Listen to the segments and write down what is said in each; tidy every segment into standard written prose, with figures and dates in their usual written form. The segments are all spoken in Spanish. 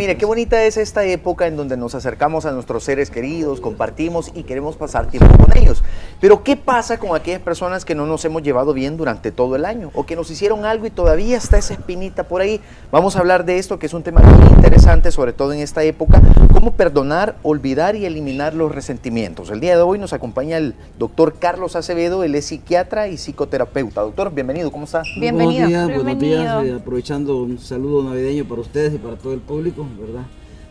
Mire, qué bonita es esta época en donde nos acercamos a nuestros seres queridos, compartimos y queremos pasar tiempo con ellos. Pero ¿qué pasa con aquellas personas que no nos hemos llevado bien durante todo el año? O que nos hicieron algo y todavía está esa espinita por ahí. Vamos a hablar de esto, que es un tema muy interesante, sobre todo en esta época. Cómo perdonar, olvidar y eliminar los resentimientos. El día de hoy nos acompaña el doctor Carlos Acevedo, él es psiquiatra y psicoterapeuta. Doctor, bienvenido, ¿cómo está? Bienvenido. Buenos días, aprovechando un saludo navideño para ustedes y para todo el público, ¿verdad?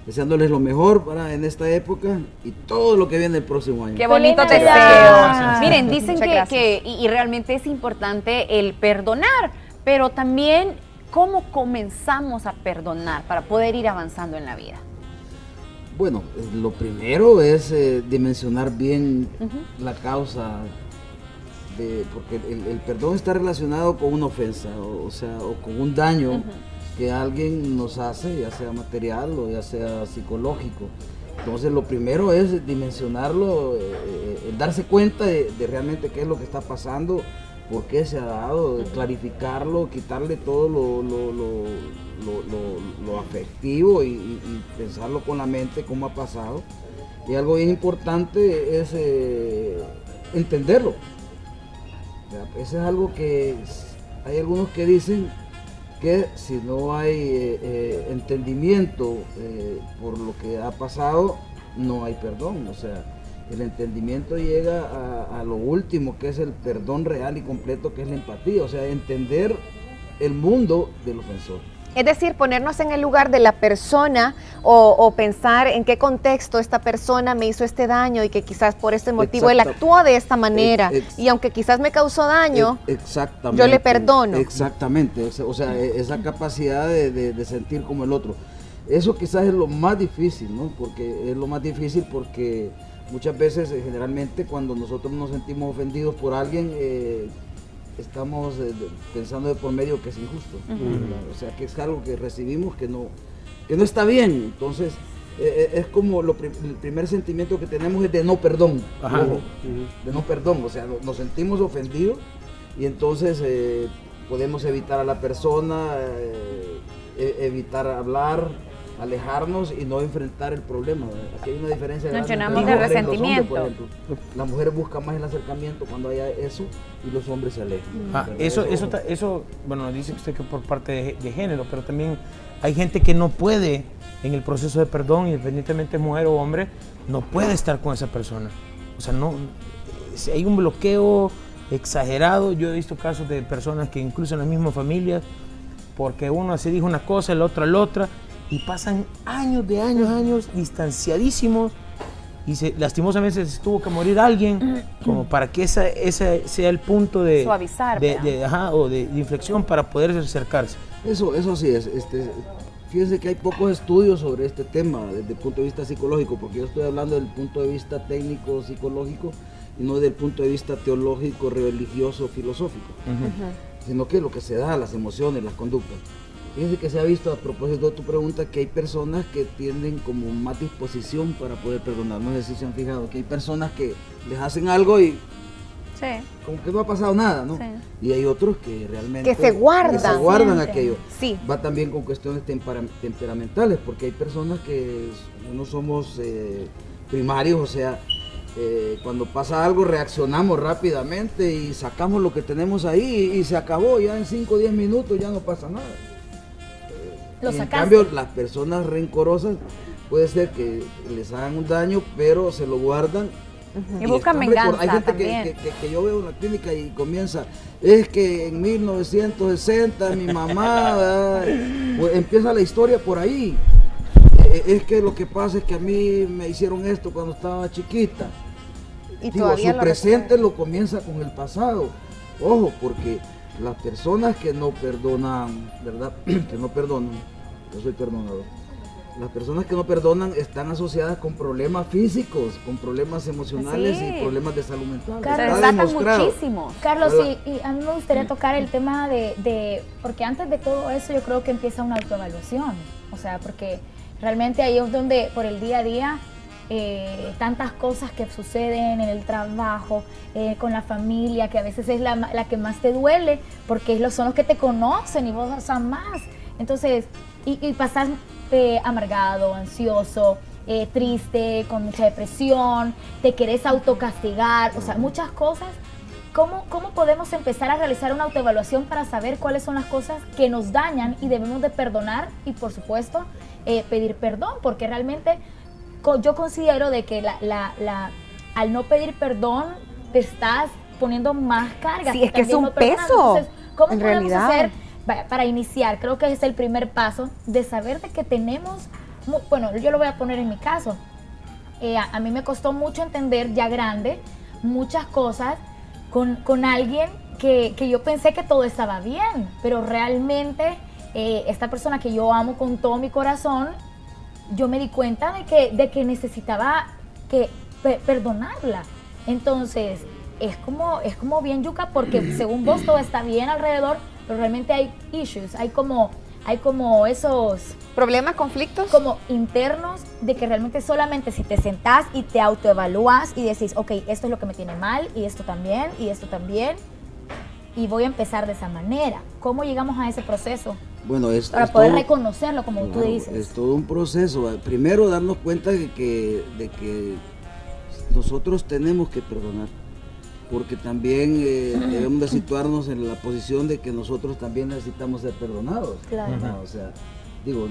Deseándoles lo mejor en esta época y todo lo que viene el próximo año. Qué bonito te deseo. Miren, dicen y realmente es importante el perdonar, pero también cómo comenzamos a perdonar para poder ir avanzando en la vida. Bueno, lo primero es dimensionar bien la causa, porque el perdón está relacionado con una ofensa, o con un daño que alguien nos hace, ya sea material o ya sea psicológico. Entonces lo primero es dimensionarlo, darse cuenta de realmente qué es lo que está pasando, por qué se ha dado, clarificarlo, quitarle todo lo afectivo y pensarlo con la mente cómo ha pasado. Y algo bien importante es entenderlo. Eso es algo que hay algunos que dicen que si no hay entendimiento por lo que ha pasado, no hay perdón. O sea, el entendimiento llega a lo último, que es el perdón real y completo, que es la empatía. O sea, entender el mundo del ofensor. Es decir, ponernos en el lugar de la persona o pensar en qué contexto esta persona me hizo este daño y que quizás por este motivo él actúa de esta manera y aunque quizás me causó daño, yo le perdono. Exactamente, o sea, esa capacidad de sentir como el otro. Eso quizás es lo más difícil, ¿no? Porque muchas veces, generalmente, cuando nosotros nos sentimos ofendidos por alguien, estamos pensando de por medio que es injusto, o sea, que es algo que recibimos que no está bien. Entonces es como el primer sentimiento que tenemos es de no perdón, de no perdón, o sea, nos sentimos ofendidos y entonces podemos evitar a la persona, evitar hablar, alejarnos y no enfrentar el problema. Aquí hay una diferencia grande. Nos llenamos de resentimiento. Por ejemplo, las mujeres buscan más el acercamiento cuando haya eso y los hombres se alejan. Eso, bueno, dice usted que por parte de género, pero también hay gente que no puede, en el proceso de perdón, independientemente de mujer o hombre, no puede estar con esa persona. O sea, hay un bloqueo exagerado. Yo he visto casos de personas que incluso en las mismas familias, porque uno se dijo una cosa, el otro la otra, y pasan años distanciadísimos y lastimosamente se tuvo que morir alguien como para que ese sea el punto de suavizar de inflexión para poder acercarse. Eso sí es. Fíjense que hay pocos estudios sobre este tema desde el punto de vista psicológico, porque yo estoy hablando del punto de vista técnico, psicológico, y no del punto de vista teológico, religioso, filosófico, sino que lo que se da, las emociones, las conductas. Fíjense que se ha visto, a propósito de tu pregunta, que hay personas que tienen como más disposición para poder perdonar. No sé si se han fijado que hay personas que les hacen algo y como que no ha pasado nada, ¿no? Y hay otros que realmente que se guardan aquello. Va también con cuestiones temperamentales, porque hay personas que no somos primarios, o sea, cuando pasa algo reaccionamos rápidamente y sacamos lo que tenemos ahí y se acabó, ya en 5 o 10 minutos ya no pasa nada. En cambio, las personas rencorosas puede ser que les hagan un daño, pero se lo guardan. Y buscan venganza. Hay gente que yo veo en la clínica y comienza, es que en 1960 mi mamá, pues empieza la historia por ahí. Es que lo que pasa es que a mí me hicieron esto cuando estaba chiquita. Y todavía su presente lo comienza con el pasado. Ojo, porque las personas que no perdonan, ¿verdad? Que no perdonan, yo soy perdonador. Las personas que no perdonan están asociadas con problemas físicos, con problemas emocionales y problemas de salud mental. Carlos, está demostrado. Muchísimo. Carlos, y a mí me gustaría tocar el tema porque antes de todo eso yo creo que empieza una autoevaluación. O sea, porque realmente ahí es donde por el día a día tantas cosas que suceden en el trabajo, con la familia, que a veces es la que más te duele, porque son los que te conocen y vos amás. Entonces, y pasar amargado, ansioso, triste, con mucha depresión, te querés autocastigar, o sea, muchas cosas. ¿Cómo podemos empezar a realizar una autoevaluación para saber cuáles son las cosas que nos dañan y debemos de perdonar y, por supuesto, pedir perdón? Porque realmente yo considero de que al no pedir perdón te estás poniendo más carga. Sí, es que es un peso. Entonces, ¿cómo en podemos realidad hacer para iniciar? Creo que es el primer paso de saber de que tenemos, bueno, yo lo voy a poner en mi caso. A mí me costó mucho entender ya grande muchas cosas con alguien que yo pensé que todo estaba bien, pero realmente esta persona que yo amo con todo mi corazón, yo me di cuenta de que necesitaba perdonarla. Entonces, es como bien yuca, porque según vos todo está bien alrededor, pero realmente hay issues, hay como esos problemas, conflictos como internos, de que realmente solamente si te sentás y te autoevalúas y decís, ok, esto es lo que me tiene mal, y esto también, y voy a empezar de esa manera. ¿Cómo llegamos a ese proceso? Bueno, para poder reconocerlo, como tú dices. Es todo un proceso. Primero, darnos cuenta de que nosotros tenemos que perdonar, porque también debemos de situarnos en la posición de que nosotros también necesitamos ser perdonados. Claro. O sea, digo,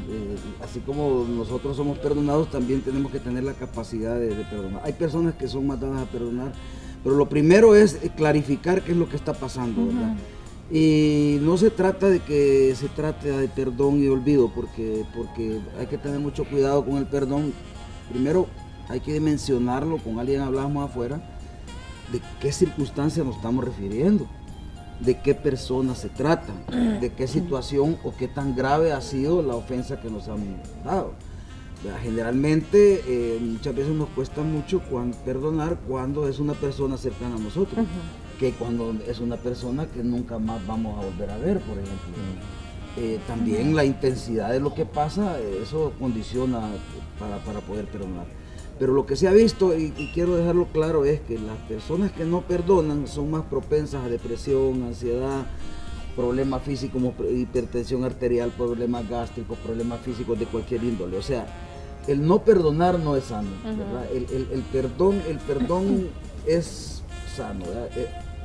así como nosotros somos perdonados, también tenemos que tener la capacidad de perdonar. Hay personas que son más dadas a perdonar, pero lo primero es clarificar qué es lo que está pasando, ¿verdad? Y no se trata de que se trate de perdón y olvido, porque hay que tener mucho cuidado con el perdón. Primero hay que dimensionarlo, con alguien hablamos afuera, de qué circunstancia nos estamos refiriendo, de qué persona se trata, de qué situación o qué tan grave ha sido la ofensa que nos han dado. Generalmente muchas veces nos cuesta mucho perdonar cuando es una persona cercana a nosotros, que cuando es una persona que nunca más vamos a volver a ver, por ejemplo. También la intensidad de lo que pasa, eso condiciona para poder perdonar. Pero lo que se ha visto, y quiero dejarlo claro, es que las personas que no perdonan son más propensas a depresión, ansiedad, problemas físicos como hipertensión arterial, problemas gástricos, problemas físicos de cualquier índole. O sea, el no perdonar no es sano, ¿verdad? El perdón es sano, ¿verdad?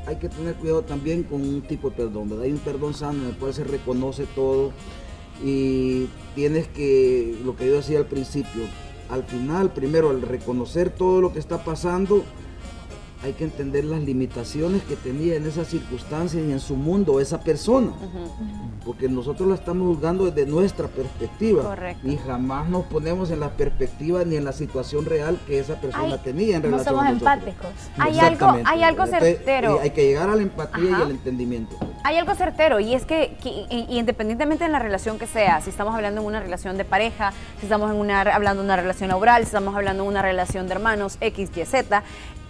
Hay que tener cuidado también con un tipo de perdón, ¿verdad? Hay un perdón sano en el cual se reconoce todo y tienes que, lo que yo decía al principio, al final, primero, al reconocer todo lo que está pasando, hay que entender las limitaciones que tenía en esas circunstancias y en su mundo esa persona. Porque nosotros la estamos juzgando desde nuestra perspectiva. Correcto. Y jamás nos ponemos en la perspectiva ni en la situación real que esa persona tenía en relación a nosotros. No somos empáticos. Hay algo certero. Hay que llegar a la empatía y al entendimiento. Hay algo certero, y es que independientemente de la relación que sea, si estamos hablando en una relación de pareja, si estamos hablando de una relación laboral, si estamos hablando de una relación de hermanos, X, Y, Z,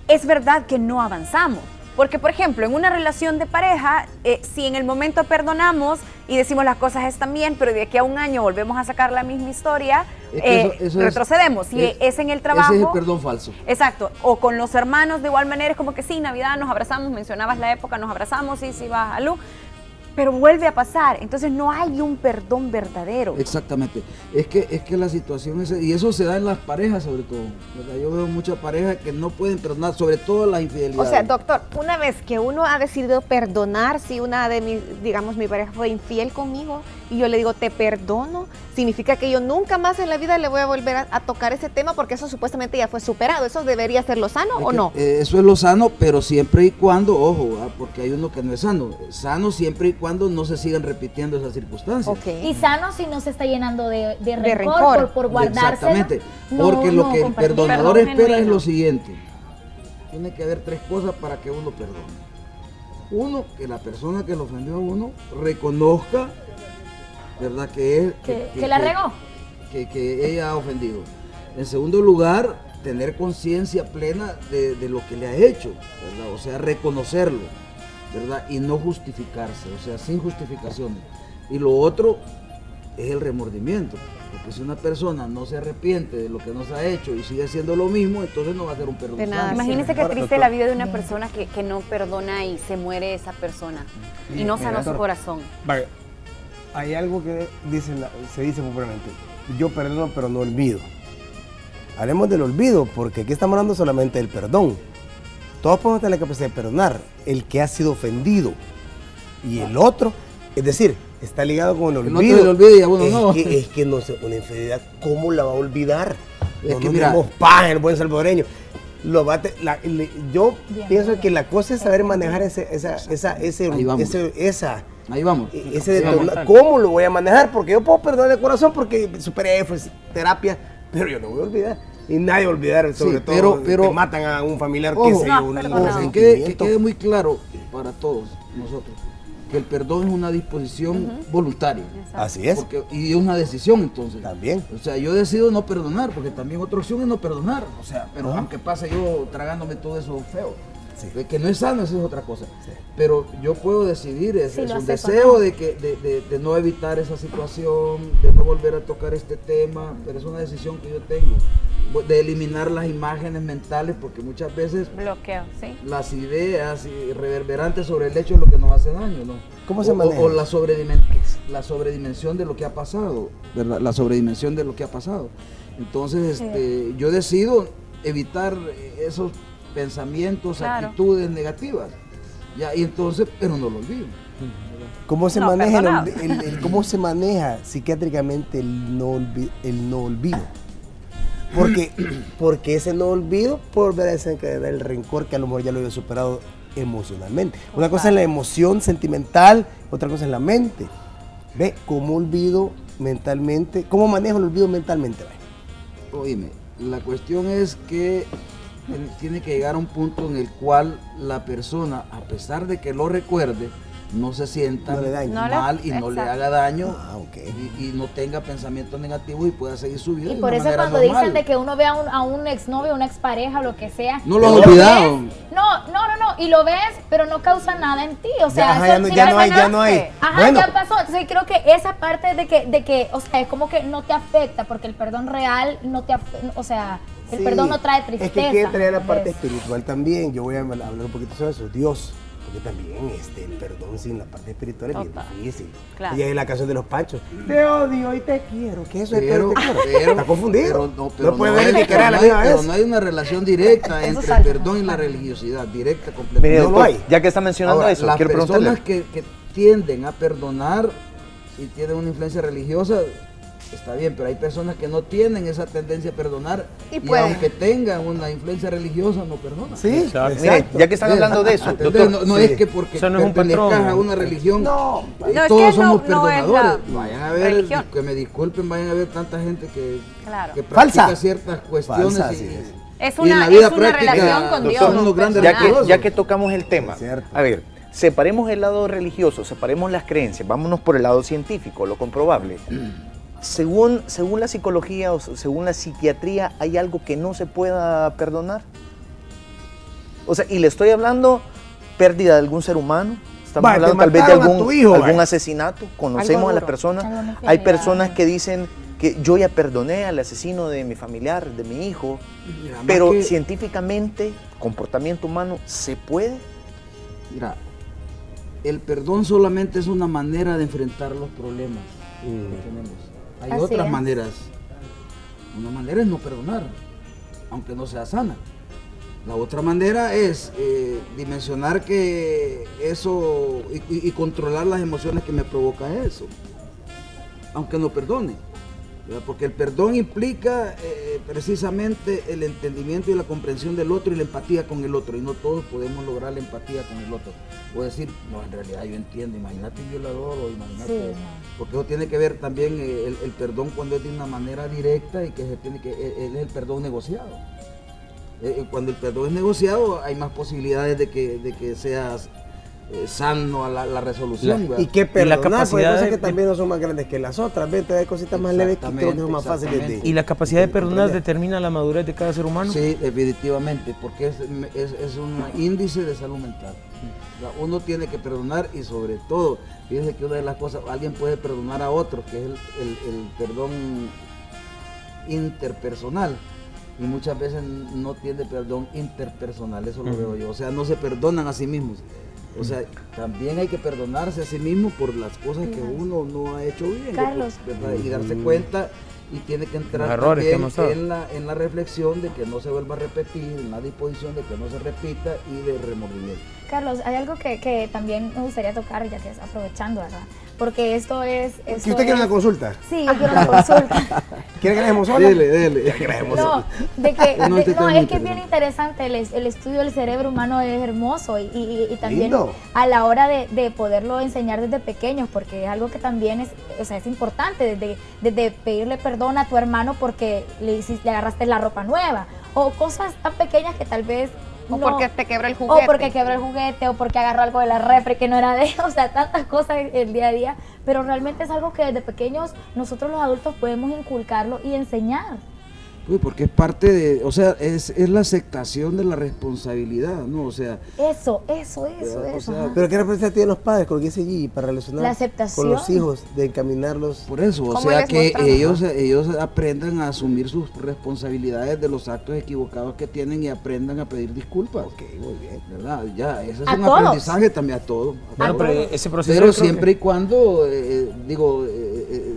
es verdad que no avanzamos. Porque, por ejemplo, en una relación de pareja, si en el momento perdonamos y decimos las cosas están bien, pero de aquí a un año volvemos a sacar la misma historia, eso retrocedemos. Si es en el trabajo... Ese es el perdón falso. Exacto. O con los hermanos, de igual manera, es como que sí, Navidad nos abrazamos, mencionabas la época, nos abrazamos, sí, va a luz, pero vuelve a pasar. Entonces no hay un perdón verdadero. Exactamente. Es que la situación es, y eso se da en las parejas sobre todo, ¿verdad? Yo veo muchas parejas que no pueden perdonar, sobre todo las infidelidades. O sea, doctor, una vez que uno ha decidido perdonar, si una de mi pareja fue infiel conmigo y yo le digo te perdono, significa que yo nunca más en la vida le voy a volver a tocar ese tema, porque eso supuestamente ya fue superado. ¿Eso debería ser lo sano o no? Eso es lo sano, pero siempre y cuando, ojo, porque hay uno que no es sano. Sano siempre y cuando no se sigan repitiendo esas circunstancias. Y sano si no se está llenando de rencor por guardárselo. Exactamente, porque lo que el perdonador espera es lo siguiente. Tiene que haber tres cosas para que uno perdone. Uno, que la persona que lo ofendió a uno reconozca, ¿verdad? Que la regó. Que ella ha ofendido. En segundo lugar, tener conciencia plena de lo que le ha hecho, ¿verdad? O sea, reconocerlo, ¿verdad? Y no justificarse, o sea, sin justificaciones. Y lo otro es el remordimiento, porque si una persona no se arrepiente de lo que nos ha hecho y sigue haciendo lo mismo, entonces no va a ser un perdón. Imagínense qué triste la vida de una persona que no perdona y se muere esa persona y no sana su corazón. Vale. hay algo que se dice popularmente, yo perdono pero no olvido. Hablemos del olvido, porque aquí estamos hablando solamente del perdón. Todos podemos tener la capacidad de perdonar, el que ha sido ofendido y el otro, es decir, está ligado con el olvido. El olvido y a uno no. Es que no sé, una infidelidad, ¿cómo la va a olvidar? Es que mira, tenemos paz, el buen salvadoreño. Yo pienso que la cosa es saber manejar Ahí vamos. ¿Cómo lo voy a manejar? Porque yo puedo perdonar de corazón porque superé, fue terapia, pero yo no voy a olvidar. Y nadie va a olvidar, sobre todo que matan a un familiar que se que quede muy claro para todos nosotros que el perdón es una disposición voluntaria. Así es. Y es una decisión, entonces. También. O sea, yo decido no perdonar, porque también otra opción es no perdonar. O sea, pero aunque pase yo tragándome todo eso feo. Sí. Que no es sano, eso es otra cosa. Sí. Pero yo puedo decidir, es un deseo de no evitar esa situación, de no volver a tocar este tema, pero es una decisión que yo tengo, de eliminar las imágenes mentales, porque muchas veces bloqueo, ¿sí? Las ideas reverberantes sobre el hecho es lo que nos hace daño, ¿no? ¿Cómo se maneja? O la sobredimensión de lo que ha pasado, ¿verdad? La sobredimensión de lo que ha pasado. Entonces, yo decido evitar esos pensamientos, actitudes negativas, ya, y entonces, pero no lo olvido. ¿Cómo se maneja cómo se maneja psiquiátricamente el no olvido? Porque ese no olvido puede volver a desencadenar el rencor que a lo mejor ya lo había superado emocionalmente. Una cosa es la emoción sentimental, otra cosa es la mente. ¿Ve cómo olvido mentalmente? ¿Cómo manejo el olvido mentalmente? Oíme, la cuestión es que tiene que llegar a un punto en el cual la persona, a pesar de que lo recuerde, no se sienta mal y no le haga daño y no tenga pensamientos negativos y pueda seguir su vida. Y por eso cuando dicen de que uno ve a un exnovio, una expareja o lo que sea, no lo has olvidado. No, y lo ves, pero no causa nada en ti. O sea, ya no hay. Ajá, bueno, ya pasó. Entonces creo que esa parte de que, o sea, es como que no te afecta, porque el perdón real no te afecta, o sea, el perdón no trae tristeza. Es que quiere traer la parte espiritual también. Yo voy a hablar un poquito sobre eso. Dios. Porque también el perdón sin la parte espiritual es bien difícil. Claro. Y hay la canción de los Panchos. Te odio y te quiero. ¿Qué es eso? Pero está confundido. No puede ver ni querer a la misma vez. Pero no hay una relación directa entre el perdón y la religiosidad. Directa, completamente. No lo hay. Ya que está mencionando eso, quiero preguntarle. Las personas que tienden a perdonar y tienen una influencia religiosa, está bien, pero hay personas que no tienen esa tendencia a perdonar y aunque tengan una influencia religiosa no perdonan. Sí, exacto. Mire, ya que están hablando de eso, doctor, no es que porque pertenezcas a una religión todos somos perdonadores. Vayan a ver, que me disculpen, vayan a ver tanta gente que practica ciertas cuestiones es una relación con Dios. Son unos grandes ya que tocamos el tema, a ver, separemos el lado religioso, separemos las creencias, vámonos por el lado científico, lo comprobable. Según la psicología o según la psiquiatría, ¿hay algo que no se pueda perdonar? O sea, y le estoy hablando pérdida de algún ser humano, estamos hablando tal vez de algún asesinato, conocemos a las personas, hay personas que dicen que yo ya perdoné al asesino de mi familiar, de mi hijo, pero científicamente, comportamiento humano, ¿se puede? Mira, el perdón solamente es una manera de enfrentar los problemas que tenemos. Hay otras maneras. Una manera es no perdonar, aunque no sea sana. La otra manera es dimensionar que eso y controlar las emociones que me provoca eso, aunque no perdone. ¿Verdad? Porque el perdón implica precisamente el entendimiento y la comprensión del otro y la empatía con el otro, y no todos podemos lograr la empatía con el otro. O decir, no, en realidad yo entiendo, imagínate un violador o imagínate, porque eso tiene que ver también el perdón cuando es de una manera directa y que es el perdón negociado. Cuando el perdón es negociado hay más posibilidades de que seas sano a la resolución. Y que perdonar, porque hay cosas que también no son más grandes que las otras, ¿ves? Hay cositas más leves que creo que son más fáciles de... ¿Y la capacidad de perdonar determina la madurez de cada ser humano? Sí, definitivamente, porque es un índice de salud mental. O sea, uno tiene que perdonar y sobre todo, fíjense que una de las cosas, alguien puede perdonar a otro, que es el perdón interpersonal. Y muchas veces no tiene perdón interpersonal, eso lo veo yo. O sea, no se perdonan a sí mismos. O sea, también hay que perdonarse a sí mismo por las cosas que uno no ha hecho bien. Carlos. ¿Verdad? Y darse cuenta, y tiene que entrar errores también en la reflexión de que no se vuelva a repetir, en la disposición de que no se repita y de remordimiento. Carlos, hay algo que también me gustaría tocar, ya que es aprovechando, ¿verdad? Porque esto es... ¿Y usted quiere una consulta? Sí, yo quiero una consulta. ¿Quiere que la dejemos sola? Dele. No, es que es bien interesante, el estudio del cerebro humano es hermoso y también Lindo. a la hora de poderlo enseñar desde pequeños, porque es algo que también es importante, desde pedirle perdón a tu hermano porque le agarraste la ropa nueva, o cosas tan pequeñas que tal vez... O porque te quebra el juguete. O porque quebró el juguete, o porque agarró algo de la refri que no era de él, o sea, tantas cosas el día a día, pero realmente es algo que desde pequeños nosotros los adultos podemos inculcarlo y enseñar. Pues porque es parte de, o sea, es la aceptación de la responsabilidad, ¿no? O sea... Eso. sea, Pero ¿qué representa tienen los padres con lo que dice Gigi para relacionar La aceptación. con los hijos, de encaminarlos? Por eso, o ¿Cómo sea les que mostramos? ellos aprendan a asumir sus responsabilidades de los actos equivocados que tienen y aprendan a pedir disculpas. Ok, muy bien. ¿Verdad? Ya, ese es A un todos. aprendizaje también a todos. Bueno, pero ese proceso... Pero yo creo siempre y que- cuando,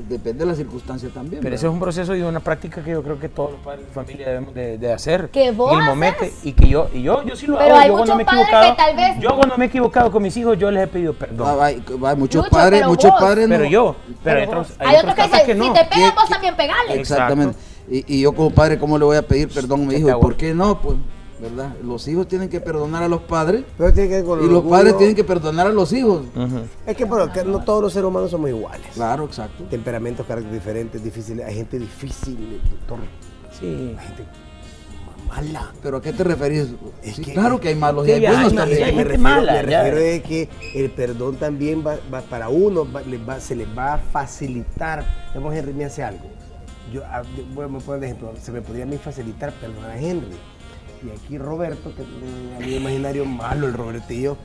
depende de la circunstancia también. Pero ese es un proceso y una práctica que yo creo que todos los padres de familia debemos de hacer. Que vos en el momento, haces. y que yo sí lo Pero hago. hay Yo cuando muchos me he padres equivocado, que tal vez- yo cuando me he equivocado con mis hijos, yo les he pedido perdón. Hay muchos Mucho, padres, pero muchos vos. padres Pero no. yo, pero Pero otros, hay otros que papás dicen, no. si te pegan, vos ¿Qué- también pegale. Exactamente. Y yo como padre, ¿cómo le voy a pedir perdón a mi ¿Qué hijo? te ¿Y hago? por qué no? Pues, ¿verdad? Los hijos tienen que perdonar a los padres Pero tiene que ver con y el los orgullo. padres tienen que perdonar a los hijos. Ujú. Es que, bueno, que no todos los seres humanos somos iguales. Claro, exacto. Temperamentos, caracteres diferentes, difíciles. Hay gente difícil, doctor. Sí. Hay gente mala. ¿Pero a qué te referís? Es Sí, que- claro que hay malos y Sí, hay ya, buenos hay también. gente me refiero, mala, me ya. refiero de que el perdón también va para uno, se les va a facilitar. Digamos, Henry me hace algo. Voy a poner de ejemplo, se me podría a mí facilitar perdonar a Henry. Y aquí Roberto, que a mi imaginario malo, el Robertillo,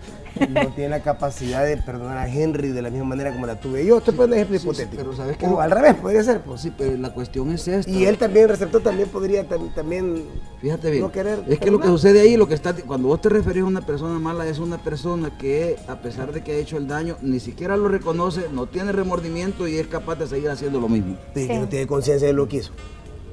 no tiene la capacidad de perdonar a Henry de la misma manera como la tuve yo. Estoy poniendo un ejemplo Sí, hipotético. pero ¿sabes qué? O al revés, podría ser. Pues. Sí, pero la cuestión es esta. Y él también, el receptor, también podría también Fíjate bien, no querer es que lo que perdonar. sucede ahí, cuando vos te referís a una persona mala, es una persona que a pesar de que ha hecho el daño, ni siquiera lo reconoce, no tiene remordimiento y es capaz de seguir haciendo lo mismo. Sí, que Sí. no tiene conciencia de lo que hizo.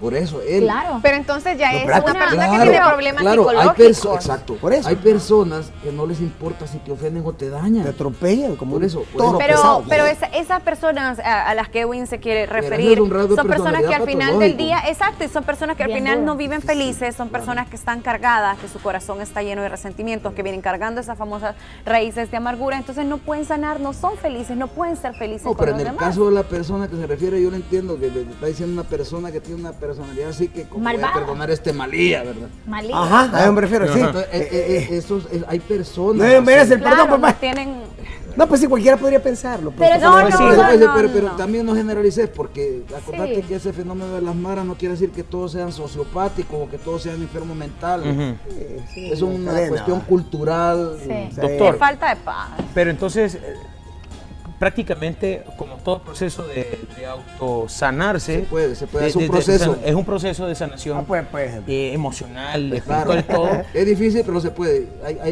Por eso él... Claro. Pero entonces ya es pero una persona que Claro, tiene problemas claro, psicológicos. exacto. Por eso. Hay personas que no les importa si te ofenden o te dañan. Te atropellan como Por eso, toro Pero, pesado. pero esas personas a las que Edwin se quiere eso referir es un rasgo de son personas que al personalidad final del patológico. día, exacto, y son personas que al Bien final duro. no viven felices, son personas que están cargadas, que su corazón está lleno de resentimientos, que vienen cargando esas famosas raíces de amargura, entonces no pueden sanar, no son felices, no pueden ser felices No, con pero los en el demás. caso de la persona que se refiere, yo lo entiendo, que le está diciendo una persona que tiene una personalidad así que como voy a Malvada. perdonar este malía, ¿verdad? Malín. Ajá, a eso me refiero, sí. Entonces, hay personas... No merece el Claro, perdón, no papá. tienen... No, pues sí, cualquiera podría pensarlo. pues, Pero está no, bien. Pues no, sí, no, pues sí, no, pero no. también no generalices, porque acordate Sí. que ese fenómeno de las maras no quiere decir que todos sean sociopáticos o que todos sean enfermos mentales. Ujú. Sí, Es una cadena. cuestión cultural. Sí. Doctor. Es falta de paz. Pero entonces, prácticamente, como todo proceso de autosanarse, Se puede, es un proceso. es un proceso de sanación Ah, pues, emocional, Claro. espiritual, todo. Es difícil, pero se puede.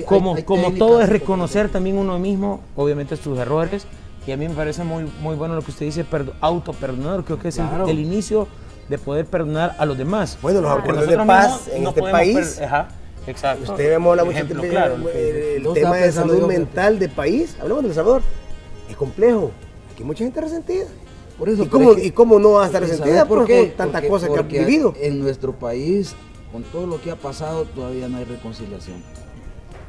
Como hay todo técnicas. es reconocer también uno mismo, obviamente sus errores, y a mí me parece muy bueno lo que usted dice, autoperdonar, creo que es Claro. el inicio de poder perdonar a los demás. Bueno, los Porque acuerdos de nosotros paz mismos en no este podemos país. ajá, exacto. Usted hemos hablado mucho Ejemplo del claro, el Yo tema estaba de pensando salud yo, mental del país. Hablamos de El Salvador. Es complejo. Aquí hay mucha gente resentida. Por eso, ¿Y pero cómo, es que- ¿Y cómo no va a estar ¿Y resentida? sabes por qué? Con tantas Porque- cosas que porque han vivido. En nuestro país, con todo lo que ha pasado, todavía no hay reconciliación.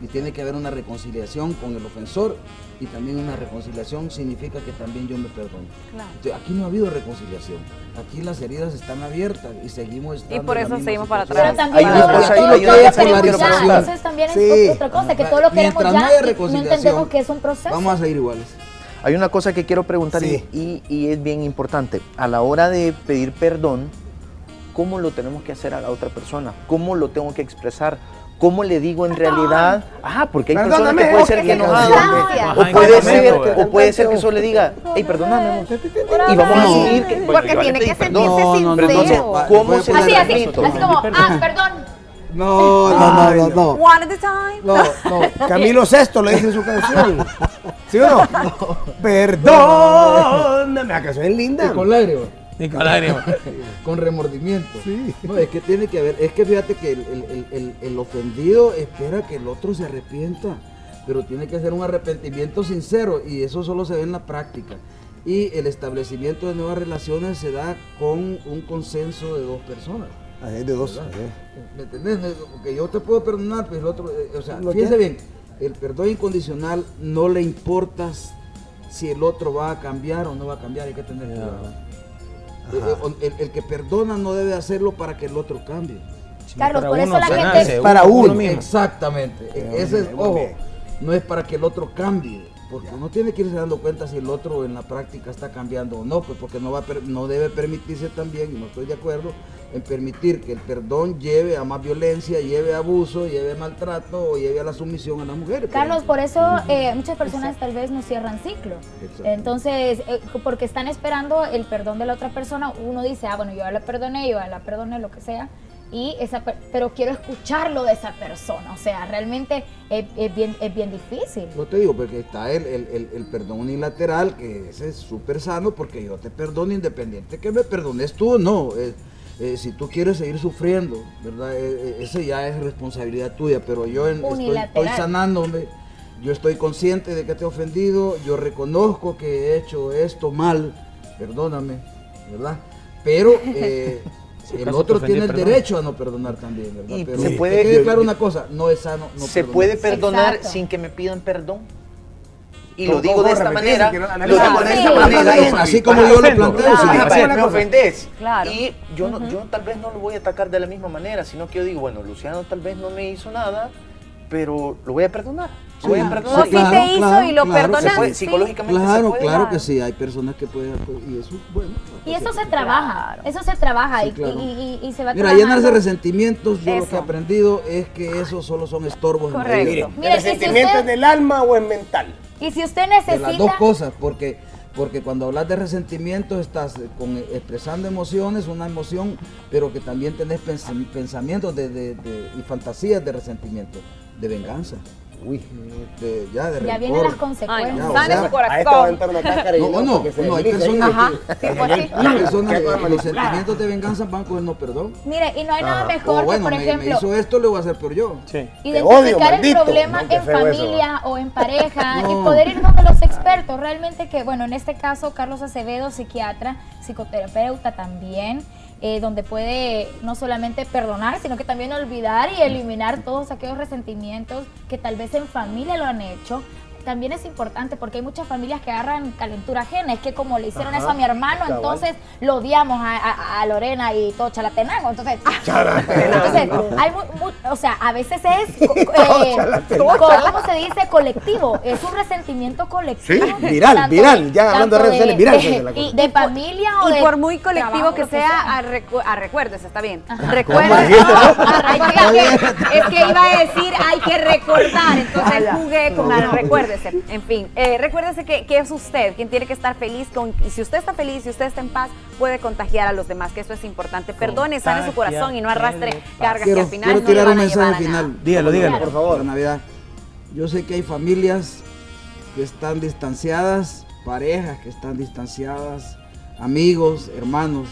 Y tiene que haber una reconciliación con el ofensor, y también una reconciliación significa que también yo me perdono. Claro. Entonces, aquí no ha habido reconciliación. Aquí las heridas están abiertas y seguimos estando Y por en la eso misma seguimos para situación. Pero también Hay una todo, cosa- todo hay lo una que cosa que queremos quiero ya, preguntar. entonces también Sí. es otra cosa, que todo lo queremos Mientras no ya haya y no reconciliación, entendemos que es un proceso. Vamos a seguir iguales. Hay una cosa que quiero preguntar Sí. y es bien importante. A la hora de pedir perdón, ¿cómo lo tenemos que hacer a la otra persona? ¿Cómo lo tengo que expresar? ¿Cómo le digo en realidad? Ajá, porque hay personas que Perdóname, puede ser que porque enojado. cansancio. O Ajá, puede en ser, ese momento, o puede ser que solo le diga, hey, perdóname, amor. Y vamos a No. seguir. Que, bueno, Porque yo le tiene pedí que perdón. sentirse No, no, no, Pero entonces, sincero. ¿cómo Voy a se poner Así, le así, transmito? así como, Perdón. perdón. No. One at a time. No. Camilo Sesto lo dice en su canción. ¿Sí o no? Perdóname. La canción es linda. Y con lágrimas. Y con lágrimas. Con remordimiento. Sí. No, es que tiene que haber, es que fíjate que el ofendido espera que el otro se arrepienta, pero tiene que ser un arrepentimiento sincero y eso solo se ve en la práctica. Y el establecimiento de nuevas relaciones se da con un consenso de dos personas. Es de dos. ¿Me entendés? Porque yo te puedo perdonar, pero el otro, o sea, ¿Lo fíjense qué? bien, el perdón incondicional no le importa si el otro va a cambiar o no va a cambiar, hay que tener cuidado. El que perdona no debe hacerlo para que el otro cambie. Carlos, Para por eso uno la se gente... nace, Para uno mismo. Exactamente. Ese es, muy ojo, bien. no es para que el otro cambie, porque uno tiene que irse dando cuenta si el otro en la práctica está cambiando o no, pues porque no debe permitirse también, y no estoy de acuerdo, en permitir que el perdón lleve a más violencia, lleve a abuso, lleve a maltrato o lleve a la sumisión a las mujeres. Carlos, por eso muchas personas tal vez no cierran ciclo. Exacto. Entonces, porque están esperando el perdón de la otra persona, uno dice, bueno, yo ya la perdoné, lo que sea, y pero quiero escucharlo de esa persona. O sea, realmente es bien difícil. No te digo, porque está el perdón unilateral, que ese es súper sano, porque yo te perdono independiente que me perdones tú o no. Si tú quieres seguir sufriendo, ¿verdad? Eso ya es responsabilidad tuya, pero yo estoy sanándome, yo estoy consciente de que te he ofendido, yo reconozco que he hecho esto mal, perdóname, ¿verdad? Pero el otro tiene el derecho a no perdonar también, ¿verdad? Y Pero se puede- que quede claro una cosa, no es sano no ¿Se perdonar. puede perdonar Exacto. sin que me pidan perdón? Y ¿Cómo- lo digo cómo de esta repetir? manera. Si quiero Lo analizar. digo de esta Sí. manera. Así como yo lo planteo, Ah, sí. vaya, me cosa. ofendés. Claro. Y yo tal vez no lo voy a atacar de la misma manera, sino que yo digo, bueno, Luciano tal vez no me hizo nada, pero lo voy a perdonar. Lo voy a O perdonar. sí te hizo y lo perdonaste. Se puede, Sí. psicológicamente se Claro, puede. claro que sí, hay personas que pueden, y eso, bueno. Y eso se trabaja, eso se trabaja Sí, claro. y se va Mira, trabajando. llenarse de resentimientos, yo lo que Eso. he aprendido es que esos solo son estorbos en la Correcto. vida. Mire, ¿El si sentimiento usted- es del alma o es mental? Y si usted De las dos necesita... cosas, porque cuando hablas de resentimientos estás expresando emociones, una emoción, pero que también tenés pensamientos y fantasías de resentimiento, de venganza. Uy. De Ya rencor. vienen las Ay, consecuencias. Ya, o sane sea, su A esto va a corazón. entrar una cáscara y No, porque se hay desliza ahí. personas Ajá, que, tipo así. hay personas ¿Qué que cosa los manipular? sentimientos de venganza van con el no perdón. Mire, y no hay nada O mejor bueno, que, por me ejemplo, hizo esto, le voy a hacer peor yo. Sí. identificar el maldito. problema No, qué en feo eso. familia o en pareja No. y poder ir donde los expertos. Realmente que, bueno, en este caso, Carlos Acevedo, psiquiatra, psicoterapeuta también, donde puede no solamente perdonar, sino que también olvidar y eliminar todos aquellos resentimientos que tal vez en familia lo han hecho. También es importante porque hay muchas familias que agarran calentura ajena. Es que como le hicieron eso a mi hermano, cabal. entonces lo odiamos a Lorena y todo Chalatenango. Entonces, hay o sea, a veces es, ¿cómo se dice? Colectivo. Es un resentimiento colectivo. Sí, viral, Tanto viral. Ya hablando de redes sociales, viral se hace la cosa. Y de familia o Y de por muy colectivo trabajo, que lo sea, recuérdese, está bien. ¿Cómo Recuérdese. dijiste, no? Es que iba a decir, hay que recordar. Entonces jugué con recuérdese. En fin, recuérdese que es usted quien tiene que estar feliz. Y si usted está feliz, si usted está en paz, puede contagiar a los demás, que eso es importante. Perdone, sane su corazón y no arrastre cargas que al final Quiero no le tirar van un a llevar mensaje a nada. final. Dígalo, dígalo. Por favor. Navidad. Yo sé que hay familias que están distanciadas, parejas que están distanciadas, amigos, hermanos.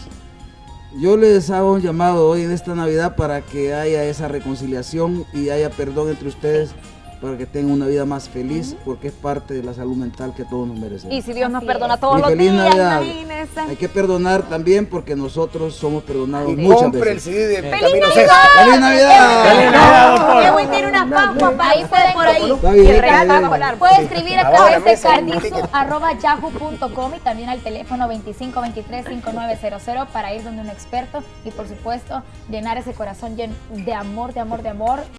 Yo les hago un llamado hoy en esta Navidad para que haya esa reconciliación y haya perdón entre ustedes, para que tengan una vida más feliz, porque es parte de la salud mental que todos nos merecemos. Y si Dios nos Así perdona es. todos Y los feliz días, Navidad. imagínense. Hay que perdonar también porque nosotros somos perdonados Y muchas compre el veces. CD de ¡Feliz Camilo Navidad! Sesto. ¡Feliz Navidad! ¡Feliz Navidad, doctor! Qué bueno, tiene una paupa para Ahí pueden por ahí. Está Y bien, el regalo está va a bien. volar. Puede escribir a Abajo través la de mesa, un ticket. cardizo@yahoo.com y también al teléfono 2523-5900 para ir donde un experto y por supuesto llenar ese corazón lleno de amor, de amor, de amor.